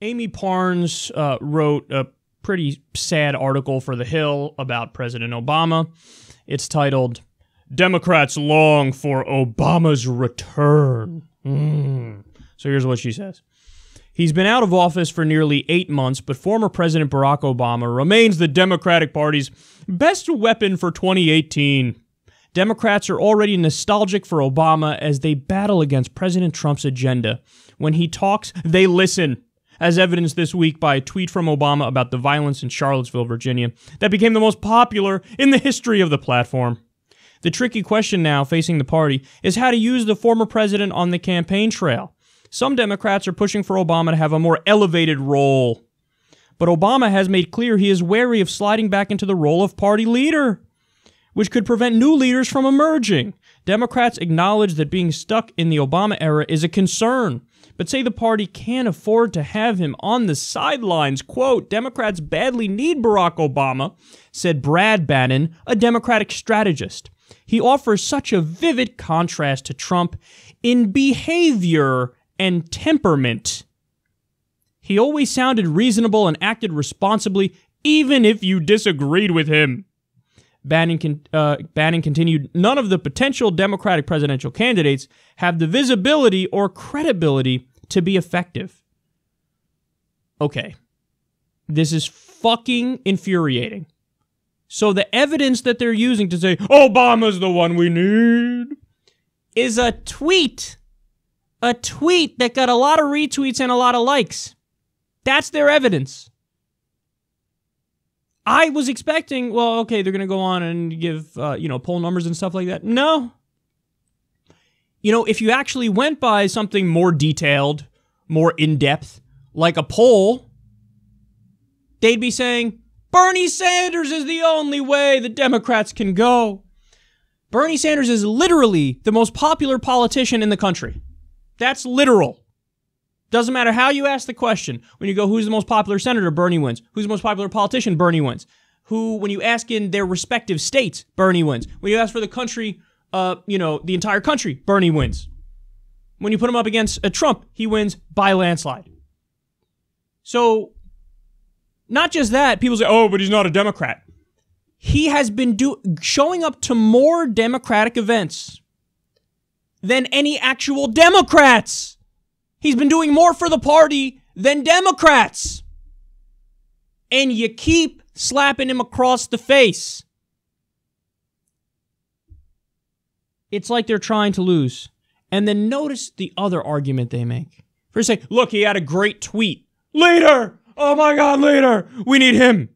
Amy Parnes wrote a pretty sad article for The Hill about President Obama. It's titled, Democrats Long for Obama's Return. So here's what she says. He's been out of office for nearly 8 months, but former President Barack Obama remains the Democratic Party's best weapon for 2018. Democrats are already nostalgic for Obama as they battle against President Trump's agenda. When he talks, they listen, as evidenced this week by a tweet from Obama about the violence in Charlottesville, Virginia, that became the most popular in the history of the platform. The tricky question now facing the party is how to use the former president on the campaign trail. Some Democrats are pushing for Obama to have a more elevated role. But Obama has made clear he is wary of sliding back into the role of party leader, which could prevent new leaders from emerging. Democrats acknowledge that being stuck in the Obama era is a concern, but say the party can't afford to have him on the sidelines. Quote, Democrats badly need Barack Obama, said Brad Bannon, a Democratic strategist. He offers such a vivid contrast to Trump in behavior and temperament. He always sounded reasonable and acted responsibly, even if you disagreed with him. Bannon continued, none of the potential Democratic presidential candidates have the visibility or credibility to be effective. Okay. This is fucking infuriating. So the evidence that they're using to say, Obama's the one we need, is a tweet. A tweet that got a lot of retweets and a lot of likes. That's their evidence. I was expecting, well, okay, they're going to go on and give, poll numbers and stuff like that. No. If you actually went by something more detailed, more in-depth, like a poll, they'd be saying, Bernie Sanders is the only way the Democrats can go. Bernie Sanders is literally the most popular politician in the country. That's literal. Doesn't matter how you ask the question. When you go, who's the most popular senator? Bernie wins. Who's the most popular politician? Bernie wins. When you ask in their respective states, Bernie wins. When you ask for the country, the entire country, Bernie wins. When you put him up against Trump, he wins by landslide. So, not just that, people say, oh, but he's not a Democrat. He has been showing up to more Democratic events than any actual Democrats. He's been doing more for the party than Democrats. And you keep slapping him across the face. It's like they're trying to lose. And then notice the other argument they make. First say, look, he had a great tweet. Leader! Oh my God, leader! We need him.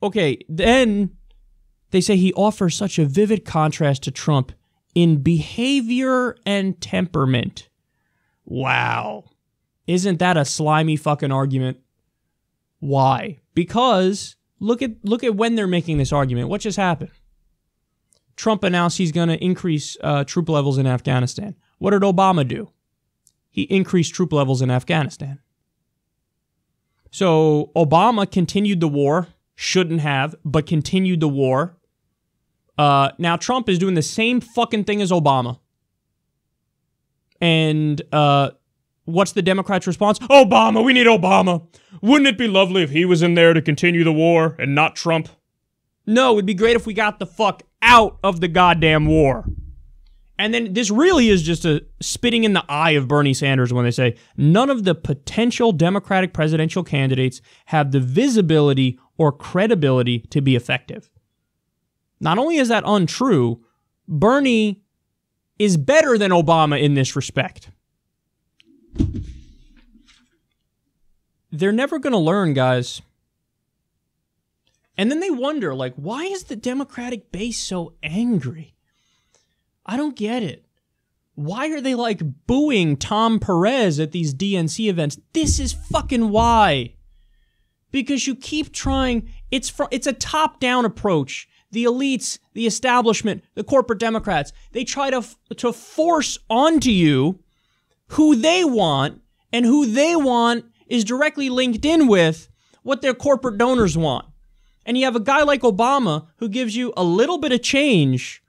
Okay, then they say he offers such a vivid contrast to Trump in behavior and temperament. Wow. Isn't that a slimy fucking argument? Why? Because look at when they're making this argument. What just happened? Trump announced he's going to increase troop levels in Afghanistan. What did Obama do? He increased troop levels in Afghanistan. So Obama continued the war. Shouldn't have, but continued the war. Now Trump is doing the same fucking thing as Obama. And what's the Democrats' response? Obama, we need Obama. Wouldn't it be lovely if he was in there to continue the war and not Trump? No, it'd be great if we got the fuck out of the goddamn war. And then this really is just a spitting in the eye of Bernie Sanders when they say none of the potential Democratic presidential candidates have the visibility or credibility to be effective. Not only is that untrue, Bernie is better than Obama in this respect. They're never going to learn, guys. And then they wonder, why is the Democratic base so angry? I don't get it. Why are they, booing Tom Perez at these DNC events? This is fucking why. Because you keep trying, it's a top-down approach. The elites, the establishment, the corporate Democrats, they try to force onto you who they want, and who they want is directly linked in with what their corporate donors want. And you have a guy like Obama who gives you a little bit of change,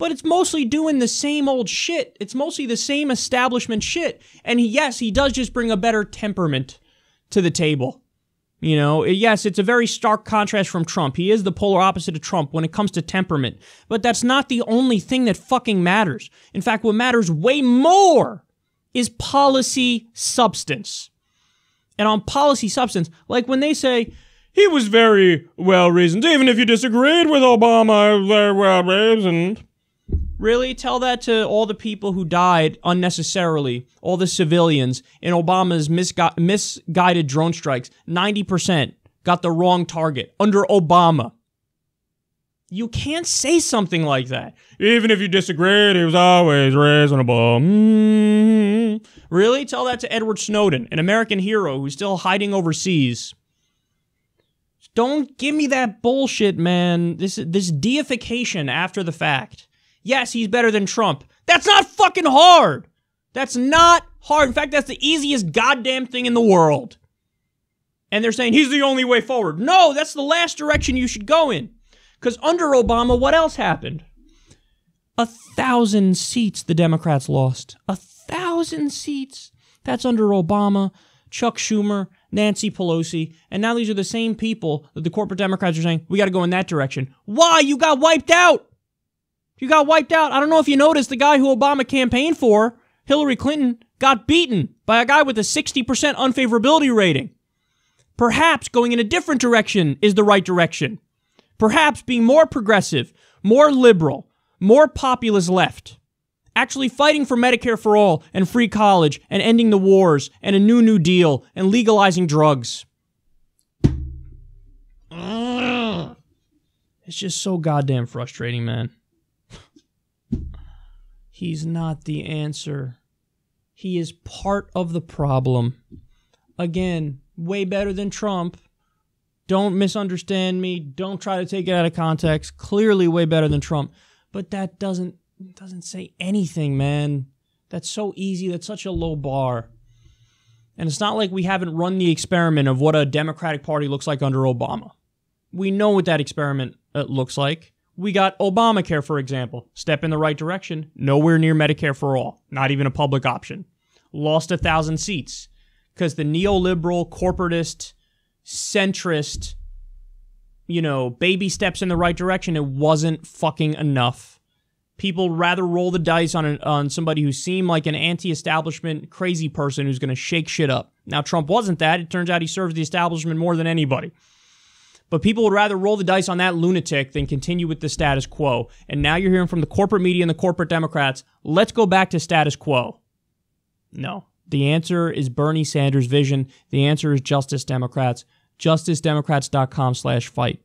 but it's mostly doing the same old shit. It's mostly the same establishment shit. And yes, he does just bring a better temperament to the table. You know, yes, it's a very stark contrast from Trump. He is the polar opposite of Trump when it comes to temperament. But that's not the only thing that fucking matters. In fact, what matters way more is policy substance. And on policy substance, like when they say, he was very well-reasoned, even if you disagreed with Obama, very well-reasoned. Really? Tell that to all the people who died unnecessarily, all the civilians in Obama's misguided drone strikes. 90% got the wrong target under Obama. You can't say something like that. Even if you disagreed, he was always reasonable. Really? Tell that to Edward Snowden, an American hero who's still hiding overseas. Don't give me that bullshit, man. This deification after the fact. Yes, he's better than Trump. That's not fucking hard. That's not hard. In fact, that's the easiest goddamn thing in the world. And they're saying he's the only way forward. No, that's the last direction you should go in. Because under Obama, what else happened? 1,000 seats the Democrats lost. 1,000 seats. That's under Obama, Chuck Schumer, Nancy Pelosi, and now these are the same people that the corporate Democrats are saying, we got to go in that direction. Why? You got wiped out. You got wiped out. I don't know if you noticed, the guy who Obama campaigned for, Hillary Clinton, got beaten by a guy with a 60% unfavorability rating. Perhaps going in a different direction is the right direction. Perhaps being more progressive, more liberal, more populist left. Actually fighting for Medicare for all and free college and ending the wars and a New Deal and legalizing drugs. It's just so goddamn frustrating, man. He's not the answer. He is part of the problem. Again, way better than Trump. Don't misunderstand me. Don't try to take it out of context. Clearly way better than Trump. But that doesn't say anything, man. That's so easy. That's such a low bar. And it's not like we haven't run the experiment of what a Democratic Party looks like under Obama. We know what that experiment looks like. We got Obamacare, for example. Step in the right direction. Nowhere near Medicare for all. Not even a public option. Lost 1,000 seats. Because the neoliberal, corporatist, centrist, baby steps in the right direction, it wasn't fucking enough. People rather roll the dice on somebody who seemed like an anti-establishment crazy person who's going to shake shit up. Now, Trump wasn't that. It turns out he serves the establishment more than anybody. But people would rather roll the dice on that lunatic than continue with the status quo. And now you're hearing from the corporate media and the corporate Democrats, let's go back to status quo. No. The answer is Bernie Sanders' vision. The answer is Justice Democrats. JusticeDemocrats.com/fight.